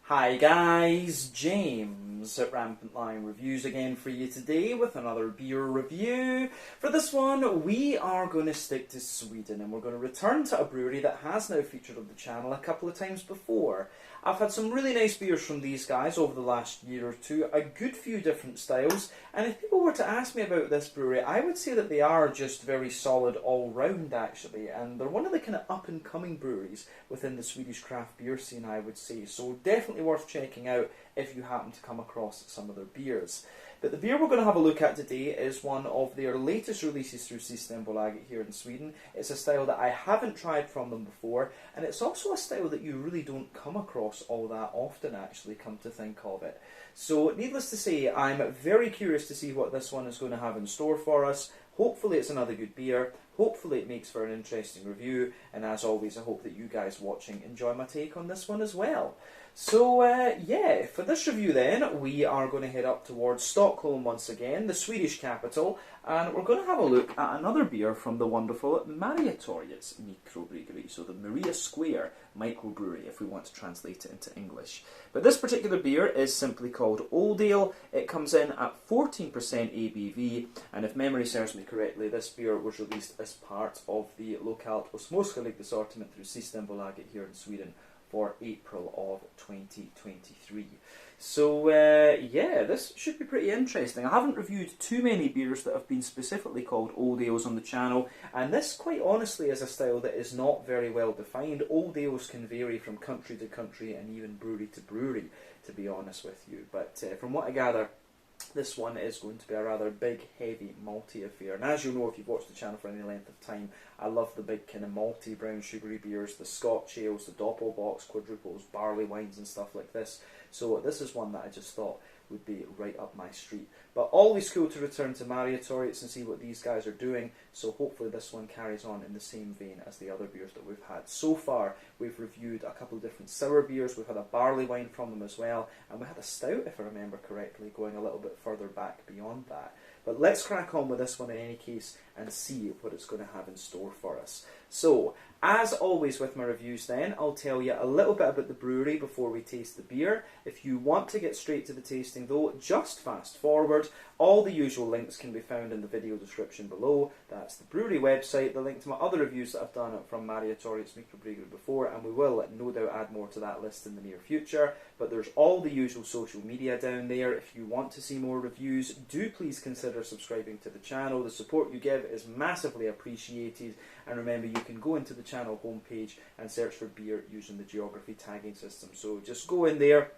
Hi guys, James at RampantLionReviews again for you today with another beer review. For this one, we are going to stick to Sweden and we're going to return to a brewery that has now featured on the channel a couple of times before. I've had some really nice beers from these guys over the last year or two, a good few different styles, and if people were to ask me about this brewery, I would say that they are just very solid all round actually, and they're one of the kind of up and coming breweries within the Swedish craft beer scene, I would say, so definitely worth checking out if you happen to come across some of their beers. But the beer we're going to have a look at today is one of their latest releases through Systembolaget here in Sweden. It's a style that I haven't tried from them before, and it's also a style that you really don't come across all that often actually, come to think of it. So needless to say, I'm very curious to see what this one is going to have in store for us. Hopefully it's another good beer, hopefully it makes for an interesting review, and as always I hope that you guys watching enjoy my take on this one as well. So yeah, for this review then, we are going to head up towards Stockholm once again, the Swedish capital, and we're going to have a look at another beer from the wonderful Mariatorgets Mikrobryggeri, so the Maria Square microbrewery if we want to translate it into English. But this particular beer is simply called Old Ale. It comes in at 14% ABV, and if memory serves me correctly, this beer was released as part of the Lokalt och Småskaligt assortment through Systembolaget here in Sweden for April of 2023. So yeah, this should be pretty interesting. I haven't reviewed too many beers that have been specifically called Old Ales on the channel, and this quite honestly is a style that is not very well defined. Old Ales can vary from country to country and even brewery to brewery, to be honest with you. But from what I gather, this one is going to be a rather big, heavy, malty affair. And as you know, if you've watched the channel for any length of time, I love the big kind of malty, brown, sugary beers, the Scotch ales, the doppelbocks, quadruples, barley wines and stuff like this. So this is one that I just thought would be right up my street. But always cool to return to Mariatorgets and see what these guys are doing, so hopefully this one carries on in the same vein as the other beers that we've had. So far, we've reviewed a couple of different sour beers, we've had a barley wine from them as well, and we had a stout, if I remember correctly, going a little bit further back beyond that. But let's crack on with this one in any case and see what it's going to have in store for us. So, as always with my reviews then, I'll tell you a little bit about the brewery before we taste the beer. If you want to get straight to the tasting though, just fast forward. All the usual links can be found in the video description below. That's the brewery website, the link to my other reviews that I've done from Mariatorgets Mikrobryggeri before, and we will no doubt add more to that list in the near future. But there's all the usual social media down there. If you want to see more reviews, do please consider subscribing to the channel. The support you give is massively appreciated, and remember you can go into the channel homepage and search for beer using the geography tagging system. So just go in there,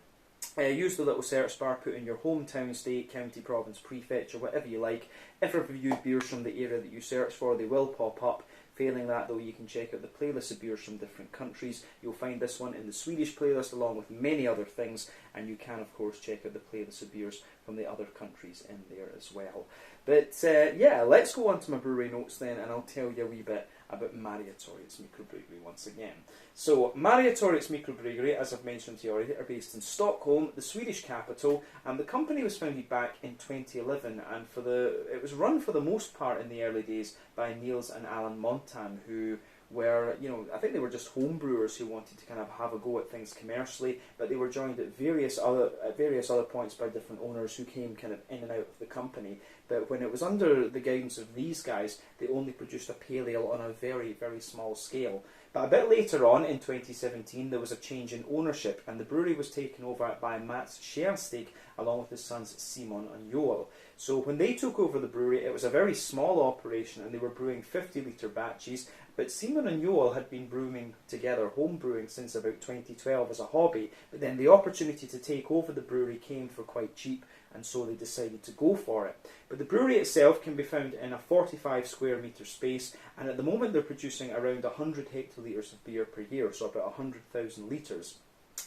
use the little search bar, put in your hometown, state, county, province, prefecture, whatever you like. If I've reviewed beers from the area that you search for, they will pop up. Failing that though, you can check out the playlist of beers from different countries. You'll find this one in the Swedish playlist along with many other things, and you can of course check out the playlist of beers from the other countries in there as well. But yeah, let's go on to my brewery notes then, and I'll tell you a wee bit about Mariatorgets Mikrobryggeri once again. So, Mariatorgets Mikrobryggeri, as I've mentioned to you already, are based in Stockholm, the Swedish capital, and the company was founded back in 2011, and it was run for the most part in the early days by Niels and Alan Montan, who were, I think they were just home brewers who wanted to kind of have a go at things commercially, but they were joined at various other points by different owners who came kind of in and out of the company. But when it was under the guidance of these guys, they only produced a pale ale on a very, very small scale. But a bit later on, in 2017, there was a change in ownership, and the brewery was taken over by Mats Scherstig, along with his sons Simon and Joel. So when they took over the brewery, it was a very small operation, and they were brewing 50-litre batches, but Simon and Joel had been brewing together, home brewing, since about 2012 as a hobby, but then the opportunity to take over the brewery came for quite cheap, and so they decided to go for it. But the brewery itself can be found in a 45 square metre space, and at the moment they're producing around 100 hectolitres of beer per year, so about 100,000 litres.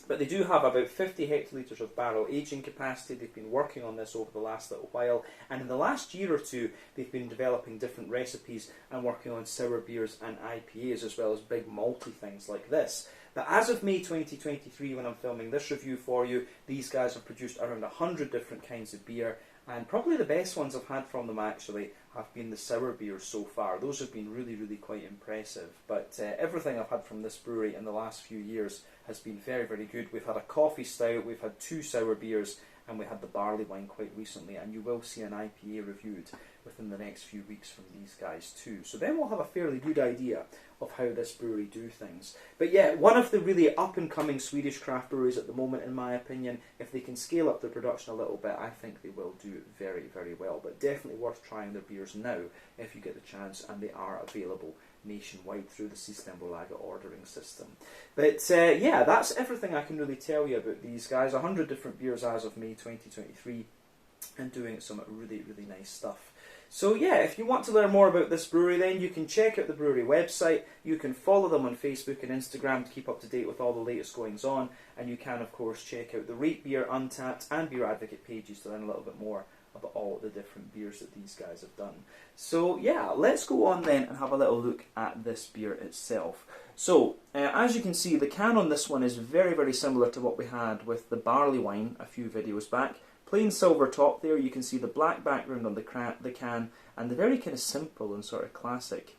But they do have about 50 hectolitres of barrel aging capacity. They've been working on this over the last little while, and in the last year or two they've been developing different recipes and working on sour beers and IPAs, as well as big malty things like this. But as of May 2023, when I'm filming this review for you, these guys have produced around 100 different kinds of beer, and probably the best ones I've had from them actually have been the sour beers so far. Those have been really, really quite impressive. But everything I've had from this brewery in the last few years has been very, very good. We've had a coffee stout, we've had 2 sour beers, and we had the barley wine quite recently, and you will see an IPA reviewed within the next few weeks from these guys too. So then we'll have a fairly good idea of how this brewery do things. But yeah, one of the really up-and-coming Swedish craft breweries at the moment, in my opinion. If they can scale up their production a little bit, I think they will do very, very well. But definitely worth trying their beers now if you get the chance, and they are available nationwide through the Systembolaget ordering system. But yeah, that's everything I can really tell you about these guys. 100 different beers as of May 2023, and doing some really, really nice stuff. So yeah, if you want to learn more about this brewery, then you can check out the brewery website. You can follow them on Facebook and Instagram to keep up to date with all the latest goings on, and you can of course check out the Rate Beer, Untappd and Beer Advocate pages to learn a little bit more about all the different beers that these guys have done. So yeah, let's go on then and have a little look at this beer itself. So as you can see, the can on this one is very, very similar to what we had with the barley wine a few videos back. Plain silver top there, you can see the black background on the can, and the very kind of simple and sort of classic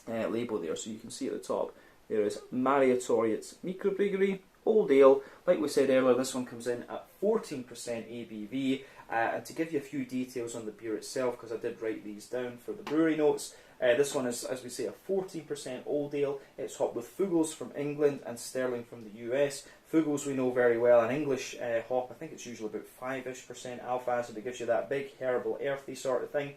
label there. So you can see at the top there is Mariatorgets Mikrobryggeri, Old Ale. Like we said earlier, this one comes in at 14% ABV. And to give you a few details on the beer itself, because I did write these down for the brewery notes, this one is, as we say, a 14% Old Ale. It's hopped with Fugels from England and Sterling from the US. Fugels we know very well, an English hop. I think it's usually about 5-ish% alpha acid. It gives you that big, herbal, earthy sort of thing.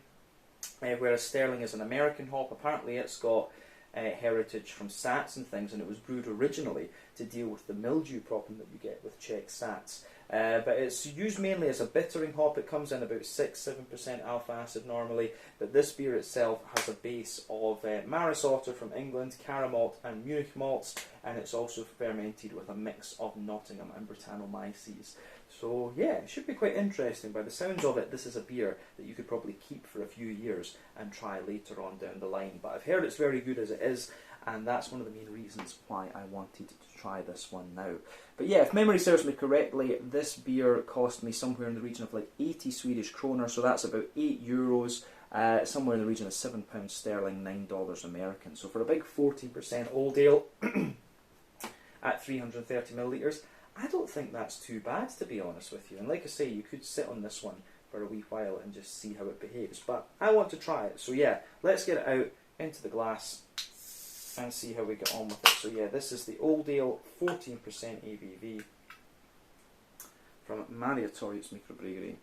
Whereas Sterling is an American hop. Apparently it's got heritage from Sats and things, and it was brewed originally to deal with the mildew problem that you get with Czech Sats. But it's used mainly as a bittering hop. It comes in about 6-7% alpha acid normally, but this beer itself has a base of Mariatorgets from England, Cara malt and Munich malts, and it's also fermented with a mix of Nottingham and Brettanomyces. So yeah, it should be quite interesting. By the sounds of it, this is a beer that you could probably keep for a few years and try later on down the line. But I've heard it's very good as it is, and that's one of the main reasons why I wanted to try this one now. But yeah, if memory serves me correctly, this beer cost me somewhere in the region of like 80 Swedish kroner, so that's about €8, somewhere in the region of £7 sterling, $9 American. So for a big 14% Old Ale at 330 millilitres, I don't think that's too bad, to be honest with you. And like I say, you could sit on this one for a wee while and just see how it behaves. But I want to try it, so yeah, let's get it out into the glass and see how we get on with it. So yeah, this is the Old Ale, 14% ABV from Mariatorgets Mikrobryggeri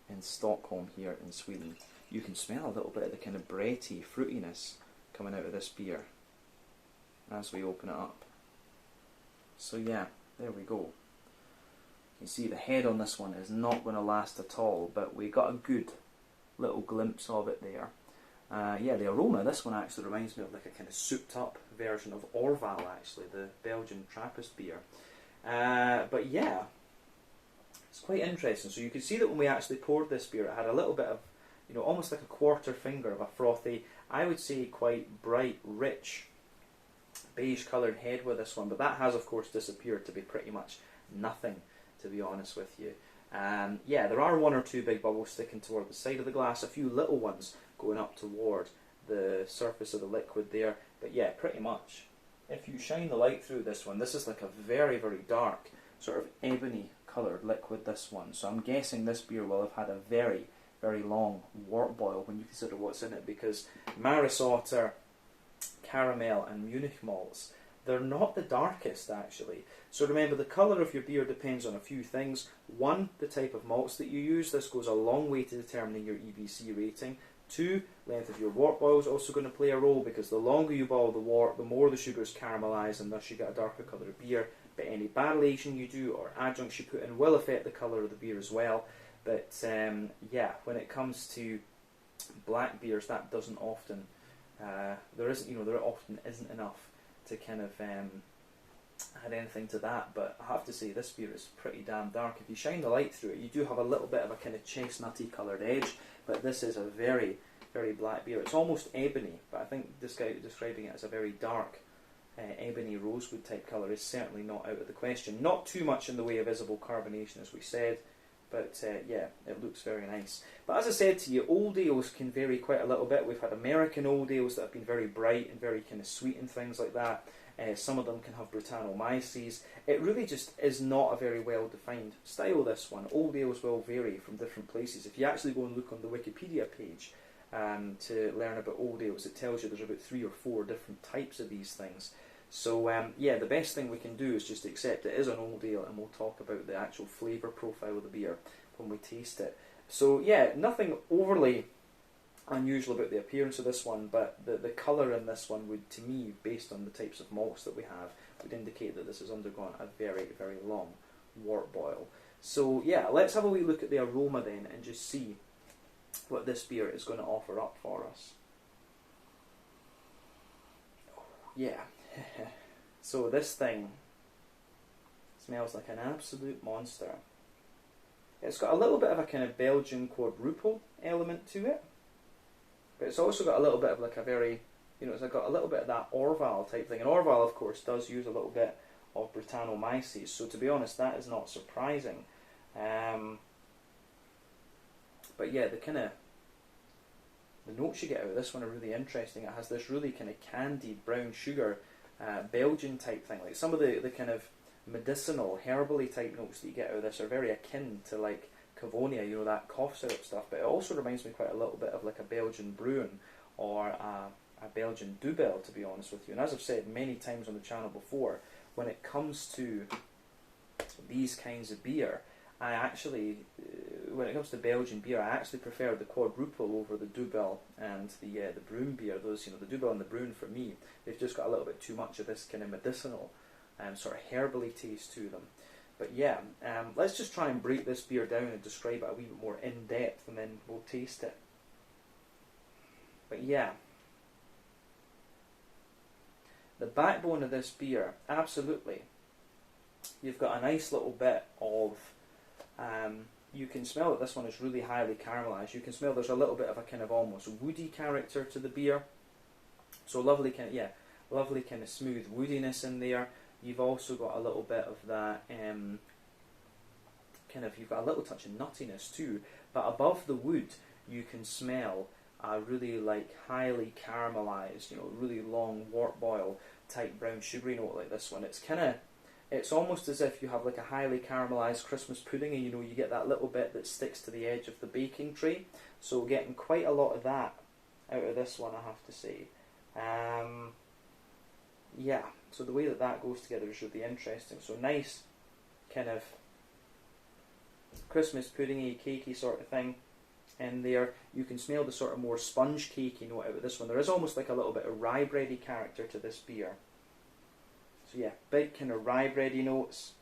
in Stockholm here in Sweden. You can smell a little bit of the kind of bready fruitiness coming out of this beer as we open it up. So yeah, there we go. You can see the head on this one is not going to last at all, but we got a good little glimpse of it there. Yeah, the aroma, this one actually reminds me of like a kind of souped up version of Orval, actually, the Belgian Trappist beer. But yeah, it's quite interesting. So you can see that when we actually poured this beer, it had a little bit of, you know, almost like a quarter finger of a frothy, I would say quite bright, rich, beige coloured head with this one. But that has, of course, disappeared to be pretty much nothing, to be honest with you. Yeah, there are 1 or 2 big bubbles sticking toward the side of the glass, a few little ones going up toward the surface of the liquid there, but yeah, pretty much. If you shine the light through this one, this is like a very, very dark, sort of ebony coloured liquid, this one. So I'm guessing this beer will have had a very, very long wort boil when you consider what's in it, because Mariatorgets, caramel and Munich malts, they're not the darkest actually. So remember, the colour of your beer depends on a few things. 1, the type of malts that you use. This goes a long way to determining your EBC rating. 2, length of your wort boil is also going to play a role, because the longer you boil the wort, the more the sugars caramelise, and thus you get a darker colour of beer. But any barrel aging you do or adjuncts you put in will affect the colour of the beer as well. But yeah, when it comes to black beers, that doesn't often, there often isn't enough to kind of add anything to that. But I have to say, this beer is pretty damn dark. If you shine the light through it, you do have a little bit of a kind of chestnutty coloured edge, but this is a very, very black beer. It's almost ebony, but I think this guy describing it as a very dark ebony rosewood type colour is certainly not out of the question. Not too much in the way of visible carbonation, as we said, But yeah, it looks very nice. But as I said to you, old ales can vary quite a little bit. We've had American old ales that have been very bright and very kind of sweet and things like that. Some of them can have Brettanomyces. It really just is not a very well defined style, this one. Old ales will vary from different places. If you actually go and look on the Wikipedia page to learn about old ales, it tells you there's about 3 or 4 different types of these things. So yeah, the best thing we can do is just accept it is an old ale, and we'll talk about the actual flavour profile of the beer when we taste it. So yeah, nothing overly unusual about the appearance of this one, but the colour in this one would, to me, based on the types of malts that we have, would indicate that this has undergone a very, very long wort boil. So yeah, let's have a wee look at the aroma then and just see what this beer is going to offer up for us. Yeah. So this thing smells like an absolute monster. It's got a little bit of a kind of Belgian quadruple element to it, but it's also got a little bit of like a very, you know, it's got a little bit of that Orval type thing. And Orval, of course, does use a little bit of Brettanomyces, so to be honest, that is not surprising. But yeah, the notes you get out of this one are really interesting. It has this really kind of candied brown sugar Belgian type thing. Like some of the kind of medicinal, herbally type notes that you get out of this are very akin to like Cavonia, you know, that cough syrup stuff. But it also reminds me quite a little bit of like a Belgian Bruin or a Belgian Dubel, to be honest with you. And as I've said many times on the channel before, when it comes to these kinds of beer, I actually, when it comes to Belgian beer, I actually prefer the quadruple over the Dubel and the Bruin beer. Those, you know, the Dubel and the Bruin, for me, they've just got a little bit too much of this kind of medicinal sort of herbally taste to them. But yeah, let's just try and break this beer down and describe it a wee bit more in depth, and then we'll taste it. But yeah, the backbone of this beer, absolutely. You've got a nice little bit of, you can smell that this one is really highly caramelised. You can smell there's a little bit of a kind of almost woody character to the beer. So lovely kind of, yeah, lovely kind of smooth woodiness in there. You've also got a little bit of that, kind of, you've got a little touch of nuttiness too. But above the wood, you can smell a really like highly caramelised, you know, really long wort boil type brown sugary note like this one. It's kind of, it's almost as if you have like a highly caramelised Christmas pudding, and you know, you get that little bit that sticks to the edge of the baking tray. So getting quite a lot of that out of this one, I have to say. Yeah, so the way that that goes together is really interesting. So nice kind of Christmas puddingy, cakey sort of thing in there. You can smell the sort of more sponge cakey note out of this one. There is almost like a little bit of rye bready character to this beer. So yeah, big kind of rye bready notes.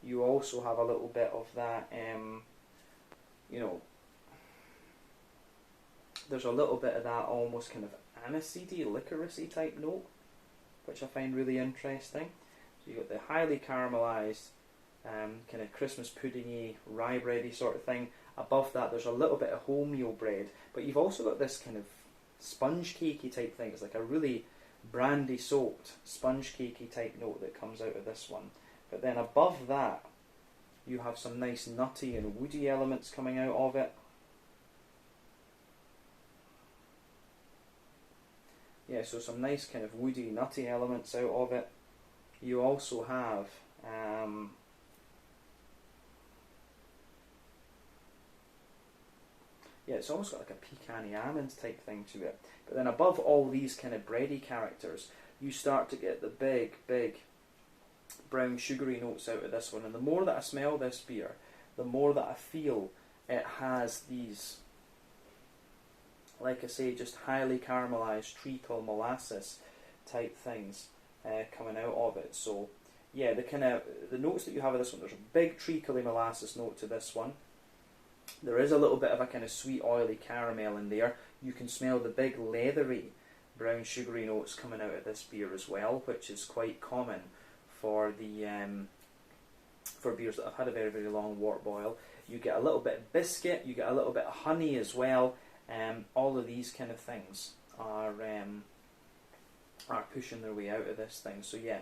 You also have a little bit of that, you know, there's a little bit of that almost kind of aniseedy, licoricey type note, which I find really interesting. So you've got the highly caramelised, kind of Christmas puddingy, rye bready sort of thing. Above that, there's a little bit of wholemeal bread, but you've also got this kind of sponge cakey type thing. It's like a really brandy soaked sponge cakey type note that comes out of this one. But then above that, you have some nice nutty and woody elements coming out of it. Yeah, so some nice kind of woody, nutty elements out of it. You also have yeah, it's almost got like a pecan-y almonds type thing to it. But then above all these kind of bready characters, you start to get the big, big brown sugary notes out of this one. And the more that I smell this beer, the more that I feel it has these, like I say, just highly caramelised treacle molasses type things coming out of it. So yeah, the notes that you have of this one, there's a big treacly molasses note to this one. There is a little bit of a kind of sweet oily caramel in there. You can smell the big leathery brown sugary notes coming out of this beer as well, which is quite common for the for beers that have had a very, very long wort boil. You get a little bit of biscuit, you get a little bit of honey as well. All of these kind of things are pushing their way out of this thing. So yeah,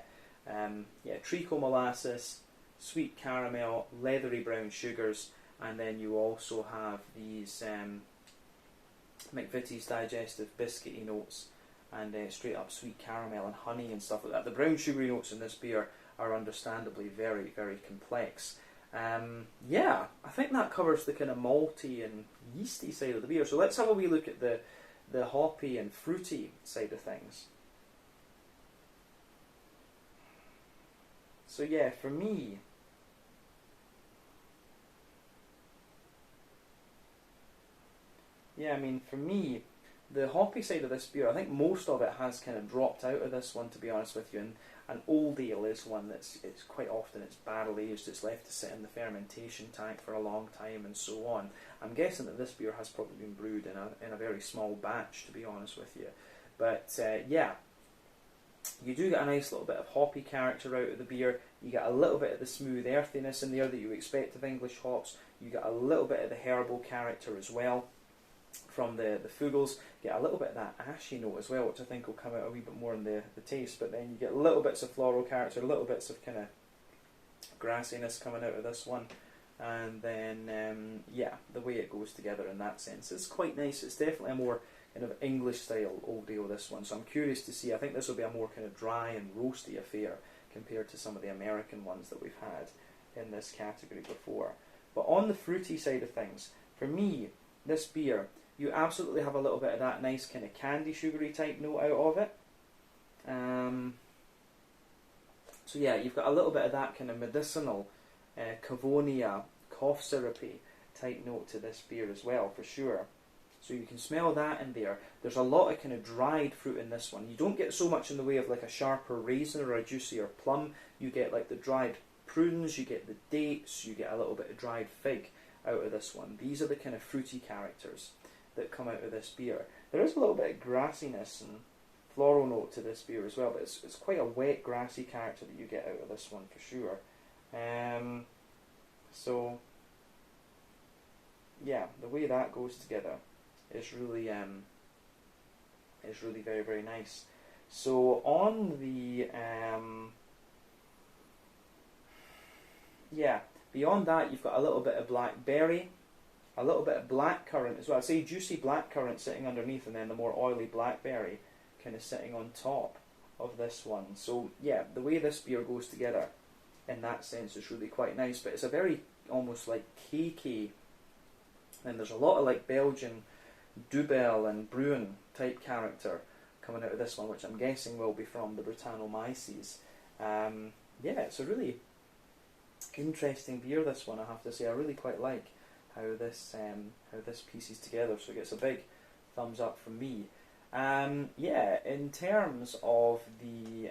yeah, treacle molasses, sweet caramel, leathery brown sugars, and then you also have these McVitie's digestive biscuity notes, and straight up sweet caramel and honey and stuff like that. The brown sugary notes in this beer are understandably very, very complex. Yeah, I think that covers the kind of malty and yeasty side of the beer. So let's have a wee look at the hoppy and fruity side of things. So yeah, for me, the hoppy side of this beer, I think most of it has kind of dropped out of this one, to be honest with you. And old ale is one it's quite often it's barrel aged, it's left to sit in the fermentation tank for a long time and so on. I'm guessing that this beer has probably been brewed in a very small batch, to be honest with you. But yeah, you do get a nice little bit of hoppy character out of the beer. You get a little bit of the smooth earthiness in there that you expect of English hops. You get a little bit of the herbal character as well from the Fugels. Get a little bit of that ashy note as well, which I think will come out a wee bit more in the taste. But then you get little bits of floral character, little bits of kind of grassiness coming out of this one. And then, yeah, the way it goes together in that sense, it's quite nice. It's definitely a more kind of English style old ale, this one. So I'm curious to see. I think this will be a more kind of dry and roasty affair compared to some of the American ones that we've had in this category before. But on the fruity side of things, for me, this beer, you absolutely have a little bit of that nice kind of candy sugary type note out of it. So yeah, you've got a little bit of that kind of medicinal, Cavonia, cough syrupy type note to this beer as well, for sure. So you can smell that in there. There's a lot of kind of dried fruit in this one. You don't get so much in the way of like a sharper raisin or a juicier plum. You get like the dried prunes, you get the dates, you get a little bit of dried fig out of this one. These are the kind of fruity characters that come out of this beer. There is a little bit of grassiness and floral note to this beer as well, but it's quite a wet, grassy character that you get out of this one for sure. So yeah, the way that goes together is really very, very nice. So on the yeah, beyond that, you've got a little bit of blackberry, a little bit of blackcurrant as well. I'd say juicy blackcurrant sitting underneath, and then the more oily blackberry kind of sitting on top of this one. So yeah, the way this beer goes together in that sense is really quite nice. But it's a very almost like cakey, and there's a lot of like Belgian Dubel and Bruin type character coming out of this one, which I'm guessing will be from the Brettanomyces. Yeah, it's a really interesting beer, this one, I have to say. I really quite like how this pieces together, so it gets a big thumbs up from me. Yeah, in terms of the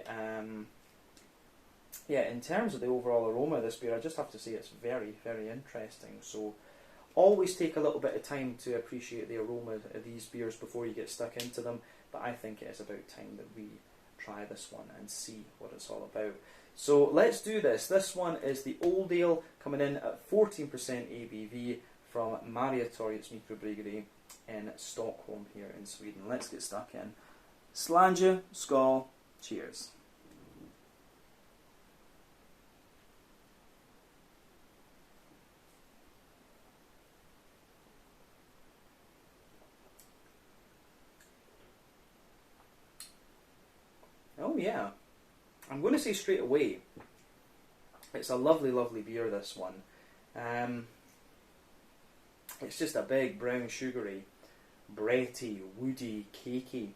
overall aroma of this beer, I just have to say it's very, very interesting. So always take a little bit of time to appreciate the aroma of these beers before you get stuck into them, but I think it is about time that we try this one and see what it's all about. So let's do this. This one is the Old Ale, coming in at 14% ABV from Mariatorgets Mikrobryggeri in Stockholm here in Sweden. Let's get stuck in. Slange, skål, cheers. Oh yeah, I'm going to say straight away, it's a lovely, lovely beer, this one. It's just a big, brown, sugary, bready, woody, cakey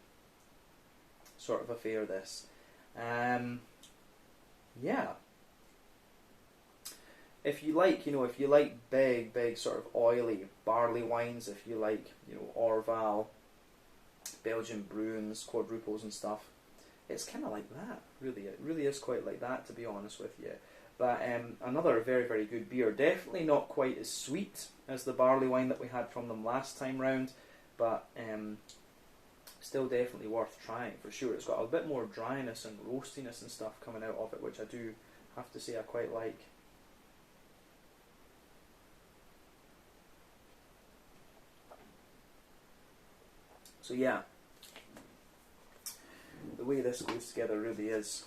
sort of affair, this. Yeah. If you like, if you like big, big sort of oily barley wines, if you like, Orval, Belgian Bruins, quadruples and stuff, it's kind of like that, really. It really is quite like that, to be honest with you. But another very, very good beer. Definitely not quite as sweet as the barley wine that we had from them last time round, but still definitely worth trying for sure. It's got a bit more dryness and roastiness and stuff coming out of it, which I do have to say I quite like. So yeah, the way this goes together really is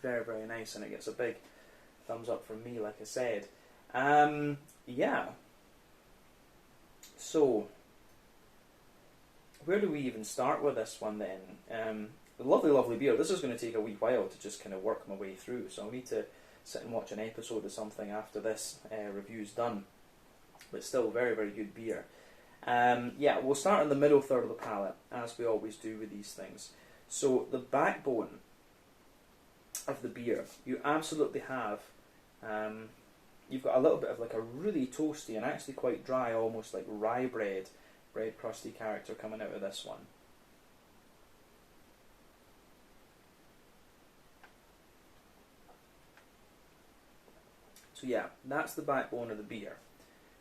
Very, very nice, and it gets a big thumbs up from me, like I said. Yeah. So, where do we even start with this one then? Lovely, lovely beer. This is going to take a wee while to just kind of work my way through, so I'll need to sit and watch an episode of something after this review's done. But still, very, very good beer. Yeah, we'll start in the middle third of the palate, as we always do with these things. So, the backbone of the beer, you absolutely have, you've got a little bit of like a really toasty and actually quite dry, almost like rye bread crusty character coming out of this one. So yeah, that's the backbone of the beer.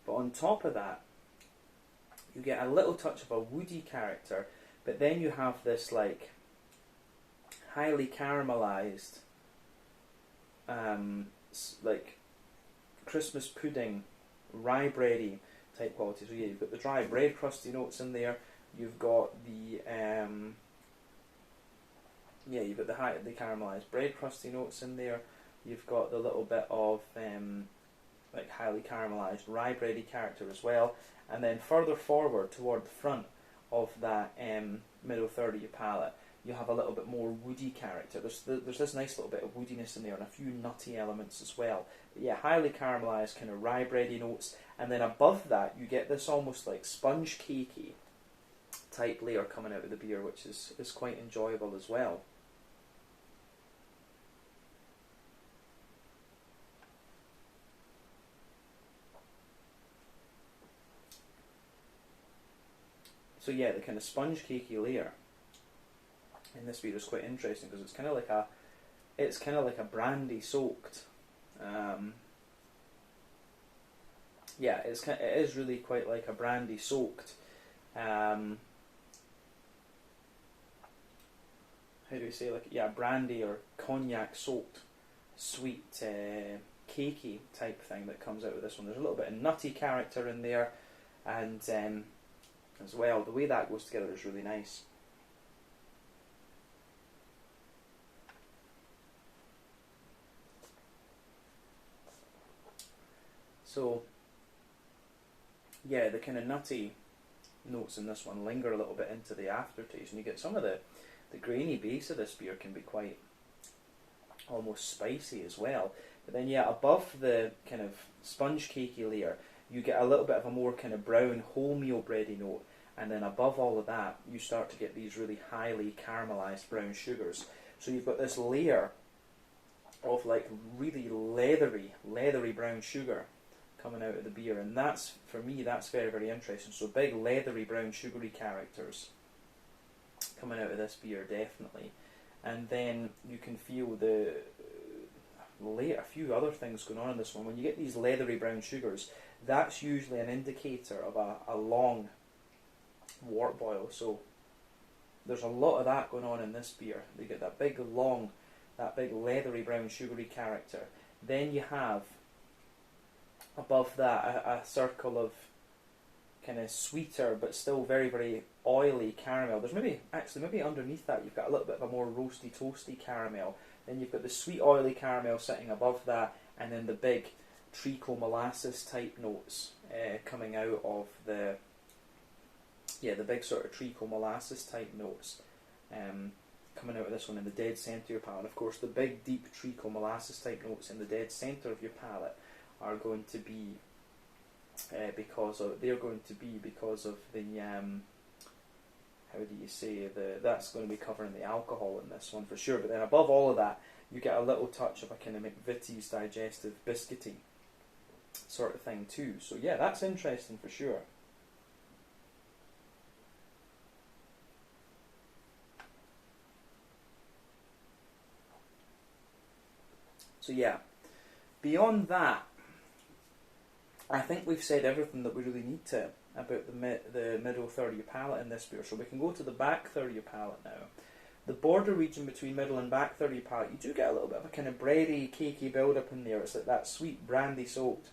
But on top of that, you get a little touch of a woody character, but then you have this like highly caramelized, like Christmas pudding, rye bready type quality. So yeah, you've got the dry bread crusty notes in there. You've got the you've got the caramelized bread crusty notes in there. You've got the little bit of like highly caramelized rye bready character as well. And then further forward toward the front of that middle third of your palate, you have a little bit more woody character. There's this nice little bit of woodiness in there and a few nutty elements as well. But yeah, highly caramelized kind of rye bready notes. And then above that, you get this almost like sponge cakey type layer coming out of the beer, which is quite enjoyable as well. So yeah, the kind of sponge cakey layer in this beer is quite interesting because it's kind of like a brandy soaked. Yeah, it is really quite like a brandy soaked. How do we say, like, yeah, brandy or cognac soaked sweet cakey type thing that comes out of this one. There's a little bit of nutty character in there, and as well, the way that goes together is really nice. So, yeah, the kind of nutty notes in this one linger a little bit into the aftertaste, and you get some of the grainy base of this beer can be quite almost spicy as well. But then, yeah, above the kind of sponge cakey layer, you get a little bit of a more kind of brown wholemeal bready note, and then above all of that, you start to get these really highly caramelized brown sugars. So you've got this layer of like really leathery brown sugar coming out of the beer, and that's, for me, that's very, very interesting. So big leathery brown sugary characters coming out of this beer, definitely. And then you can feel a few other things going on in this one. When you get these leathery brown sugars, that's usually an indicator of a long wort boil. So there's a lot of that going on in this beer. You get that big leathery brown sugary character. Then you have above that a circle of kind of sweeter but still very, very oily caramel. There's maybe underneath that you've got a little bit of a more roasty, toasty caramel. Then you've got the sweet, oily caramel sitting above that, and then the big treacle molasses type notes coming out of the big sort of treacle molasses type notes coming out of this one in the dead centre of your palate. And of course, the big, deep treacle molasses type notes in the dead centre of your palate are going to be because of the how do you say, that's going to be covering the alcohol in this one for sure. But then above all of that, you get a little touch of a kind of McVitie's digestive biscuity sort of thing too. So yeah, that's interesting for sure. So yeah, beyond that, I think we've said everything that we really need to about the middle third of your palate in this beer. So we can go to the back third of your palate now. The border region between middle and back third of your palate, you do get a little bit of a kind of bready, cakey build-up in there. It's like that sweet brandy-soaked,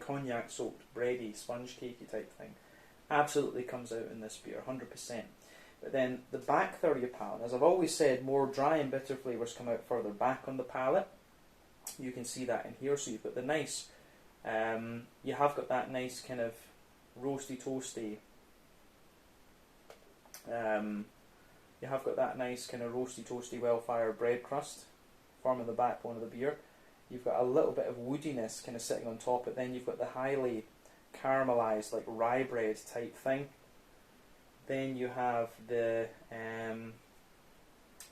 cognac-soaked, bready, sponge cakey type thing. Absolutely comes out in this beer, 100%. But then the back third of your palate, as I've always said, more dry and bitter flavours come out further back on the palate. You can see that in here. So you've got the nice, you have got that nice kind of roasty toasty. You have got that nice kind of roasty toasty well-fired bread crust forming the backbone of the beer. You've got a little bit of woodiness kind of sitting on top, but then you've got the highly caramelised, like rye bread type thing. Then you have the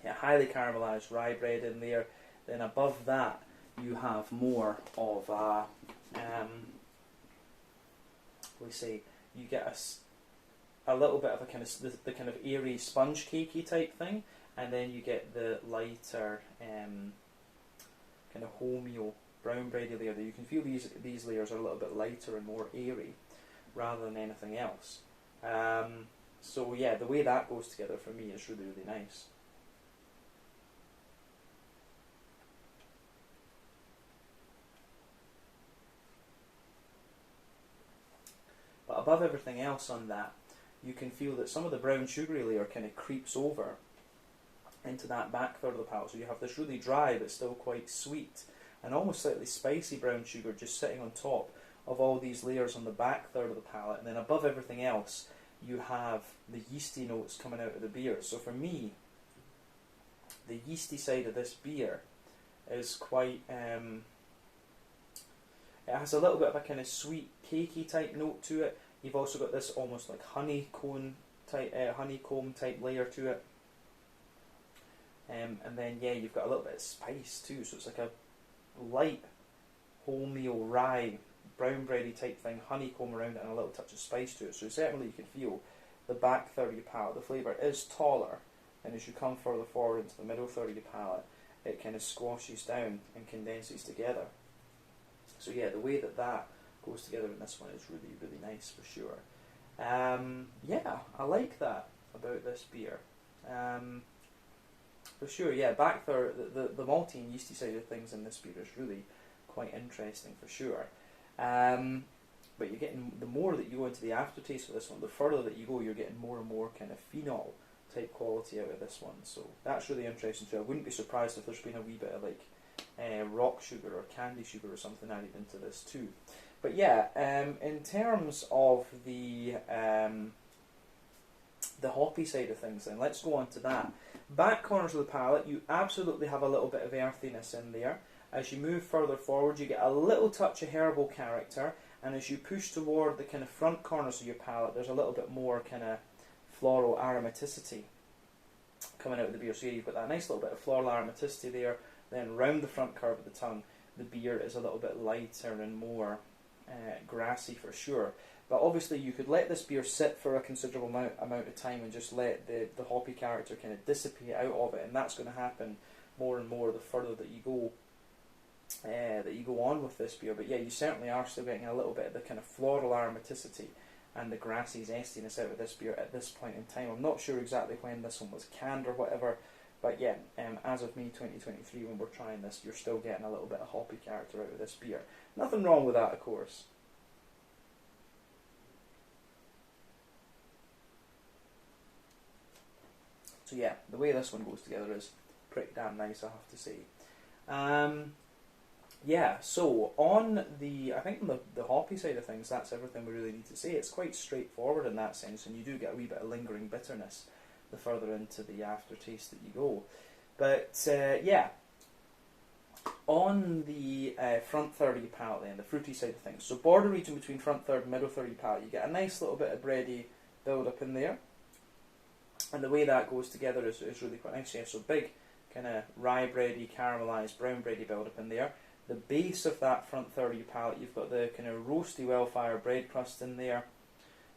highly caramelised rye bread in there. Then above that you have more of a, you get a little bit of a kind of the kind of airy sponge cakey type thing, and then you get the lighter kind of wholemeal brown bready layer. You can feel these layers are a little bit lighter and more airy rather than anything else. So yeah, the way that goes together for me is really, really nice. But above everything else on that, you can feel that some of the brown sugary layer kind of creeps over into that back third of the palate. So you have this really dry but still quite sweet and almost slightly spicy brown sugar just sitting on top of all these layers on the back third of the palate. And then above everything else, you have the yeasty notes coming out of the beer. So for me, the yeasty side of this beer is quite, it has a little bit of a kind of sweet cakey type note to it. You've also got this almost like honeycomb type layer to it. And then yeah, you've got a little bit of spice too, so it's like a light wholemeal rye brown bready type thing, honeycomb around it, and a little touch of spice to it. So certainly you can feel the back third of your palate. The flavour is taller, and as you come further forward into the middle third of your palate, it kind of squashes down and condenses together. So yeah, the way that that goes together in this one is really, really nice for sure. Yeah, I like that about this beer. For sure, yeah, back third, the malty and yeasty side of things in this beer is really quite interesting for sure. But you're getting, the more that you go into the aftertaste of this one, the further that you go, you're getting more and more kind of phenol type quality out of this one. So that's really interesting too. I wouldn't be surprised if there's been a wee bit of like rock sugar or candy sugar or something added into this too. But yeah, in terms of the hoppy side of things then, let's go on to that. Back corners of the palate, you absolutely have a little bit of earthiness in there. As you move further forward, you get a little touch of herbal character, and as you push toward the kind of front corners of your palate, there's a little bit more kind of floral aromaticity coming out of the beer. So yeah, you've got that nice little bit of floral aromaticity there. Then round the front curve of the tongue, the beer is a little bit lighter and more grassy for sure. But obviously you could let this beer sit for a considerable amount of time and just let the hoppy character kind of dissipate out of it, and that's going to happen more and more the further that you go on with this beer. But yeah, you certainly are still getting a little bit of the kind of floral aromaticity and the grassy zestiness out of this beer at this point in time. I'm not sure exactly when this one was canned or whatever, but yeah, as of May 2023 when we're trying this, you're still getting a little bit of hoppy character out of this beer. Nothing wrong with that, of course. So yeah, the way this one goes together is pretty damn nice, I have to say. Yeah, so on I think on the hoppy side of things, that's everything we really need to say. It's quite straightforward in that sense, and you do get a wee bit of lingering bitterness the further into the aftertaste that you go. But yeah, on the front third of your palate then, the fruity side of things, so border region between front third and middle third of your palate, you get a nice little bit of bready build up in there. And the way that goes together is really quite nice. Yeah, so big kind of rye bready, caramelised, brown bready build up in there. The base of that front third of your palate, you've got the kind of roasty, well-fired bread crust in there.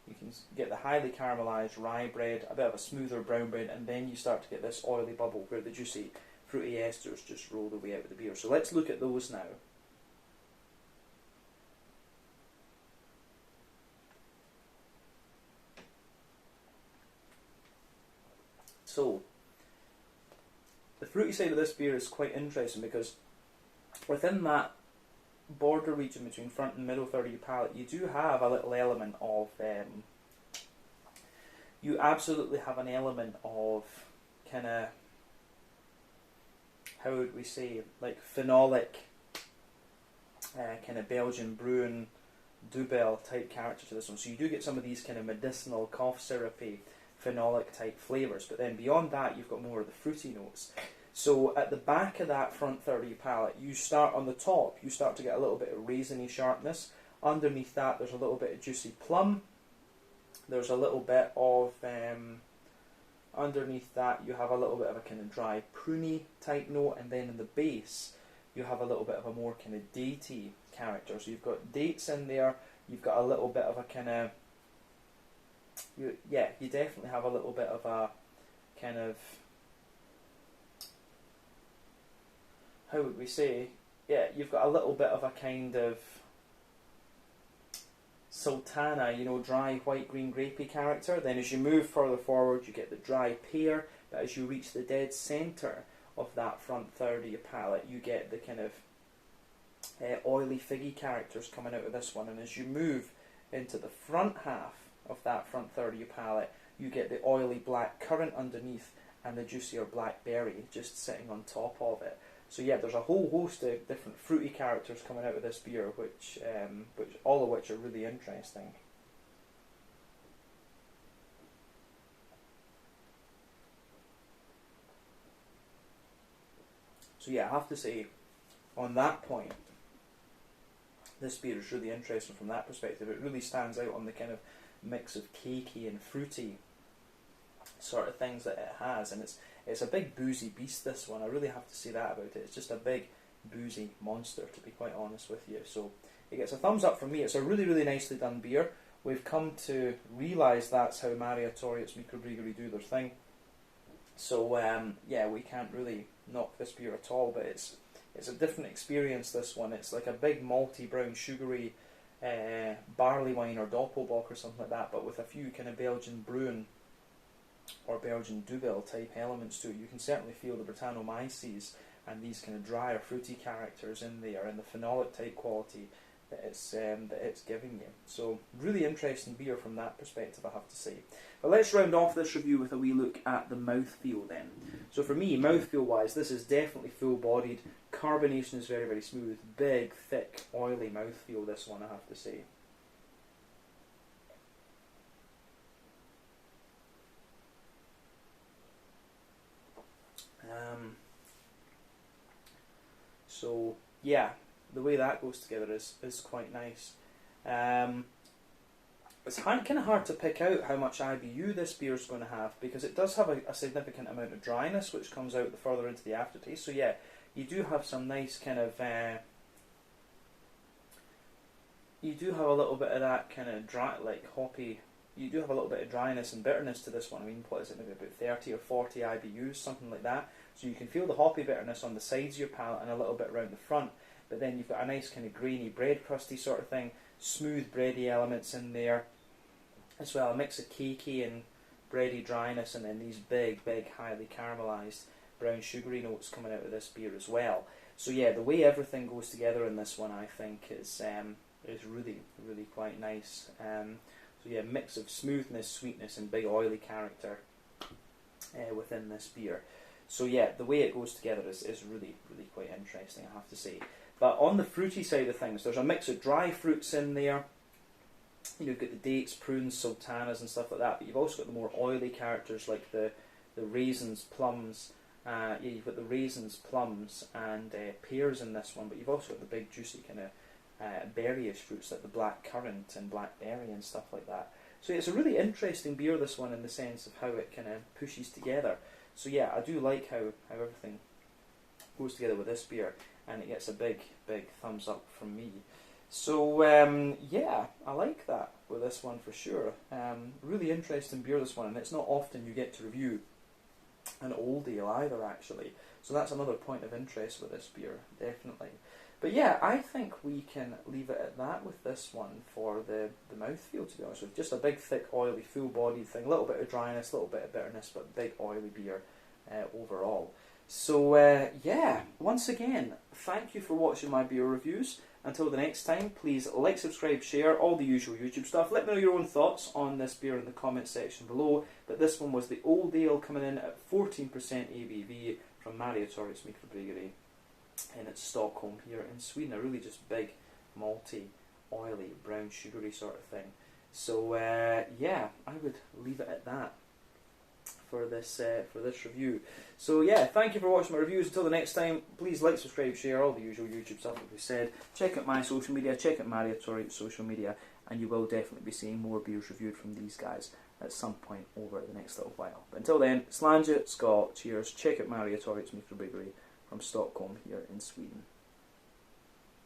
You can get the highly caramelised rye bread, a bit of a smoother brown bread, and then you start to get this oily bubble where the juicy, fruity esters just roll the way out of the beer. So let's look at those now. So, the fruity side of this beer is quite interesting because within that border region between front and middle third of your palate, you do have a little element of you absolutely have an element of kind of, how would we say, like phenolic, kind of Belgian brewing, Dubel type character to this one. So you do get some of these kind of medicinal, cough syrupy, phenolic type flavours, but then beyond that you've got more of the fruity notes. So at the back of that front third of your palate, you start on the top, you start to get a little bit of raisiny sharpness. Underneath that there's a little bit of juicy plum. There's a little bit of, underneath that you have a little bit of a kind of dry pruny type note, and then in the base you have a little bit of a more kind of datey character. So you've got dates in there, you've got a little bit of a kind of, you definitely have a little bit of a kind of, how would we say, you've got a little bit of a kind of sultana, dry white green grapey character. Then as you move further forward you get the dry pear, but as you reach the dead centre of that front third of your palate you get the kind of oily figgy characters coming out of this one. And as you move into the front half of that front third of your palate you get the oily black currant underneath and the juicier blackberry just sitting on top of it. So yeah, there's a whole host of different fruity characters coming out of this beer, which all of which are really interesting. So yeah, I have to say, on that point, this beer is really interesting from that perspective. It really stands out on the kind of mix of cakey and fruity sort of things that it has, and it's a big boozy beast, this one. I really have to say that about it. It's just a big boozy monster, to be quite honest with you. So it gets a thumbs up from me. It's a really, really nicely done beer. We've come to realise that's how Mariatorgets Mikrobryggeri do their thing. So yeah, we can't really knock this beer at all, but it's a different experience, this one. It's like a big malty, brown, sugary barley wine or doppelbock or something like that, but with a few kind of Belgian brewing or Belgian Dubel type elements to it. You can certainly feel the Brettanomyces and these kind of drier fruity characters in there, and the phenolic type quality that it's giving you. So really interesting beer from that perspective, I have to say. But let's round off this review with a wee look at the mouthfeel then. So for me, mouthfeel wise, this is definitely full bodied. Carbonation is very, very smooth. Big, thick, oily mouthfeel, this one, I have to say. So yeah, the way that goes together is quite nice. It's kind of hard to pick out how much IBU this beer is going to have, because it does have a significant amount of dryness which comes out the further into the aftertaste. So yeah, you do have some nice kind of you do have a little bit of that kind of dry, like hoppy. You do have a little bit of dryness and bitterness to this one. I mean, what is it, maybe about 30 or 40 IBUs, something like that. So you can feel the hoppy bitterness on the sides of your palate and a little bit around the front. But then you've got a nice kind of grainy bread crusty sort of thing, smooth bready elements in there as well, a mix of cakey and bready dryness, and then these big, big, highly caramelised brown sugary notes coming out of this beer as well. So yeah, the way everything goes together in this one, I think, is really, really quite nice. So yeah, mix of smoothness, sweetness, and big oily character within this beer. So yeah, the way it goes together is really, really quite interesting, I have to say. But on the fruity side of things, there's a mix of dry fruits in there. You've got the dates, prunes, sultanas and stuff like that, but you've also got the more oily characters like the raisins, plums. Yeah, you've got the raisins, plums and pears in this one, but you've also got the big juicy kind of berryish fruits like the black currant and blackberry and stuff like that. So it's a really interesting beer, this one, in the sense of how it kind of pushes together. So yeah, I do like how everything goes together with this beer, and it gets a big, big thumbs up from me. So yeah, I like that with this one for sure. Really interesting beer, this one, and it's not often you get to review an old ale either, actually. So that's another point of interest with this beer, definitely. But yeah, I think we can leave it at that with this one for the mouthfeel, to be honest with you. Just a big, thick, oily, full-bodied thing. A little bit of dryness, a little bit of bitterness, but big, oily beer overall. So yeah, once again, thank you for watching my beer reviews. Until the next time, please like, subscribe, share, all the usual YouTube stuff. Let me know your own thoughts on this beer in the comments section below. But this one was the Old Ale coming in at 14% ABV from Mariatorgets Mikrobryggeri. And it's Stockholm here in Sweden. A really just big, malty, oily, brown sugary sort of thing. So yeah, I would leave it at that for this review. So yeah, thank you for watching my reviews. Until the next time, please like, subscribe, share, all the usual YouTube stuff that we said. Check out my social media, check out Mariatorgets social media, and you will definitely be seeing more beers reviewed from these guys at some point over the next little while. But until then, Slange, Scott, cheers. Check out Mariatorgets Mikrobryggeri from Stockholm here in Sweden.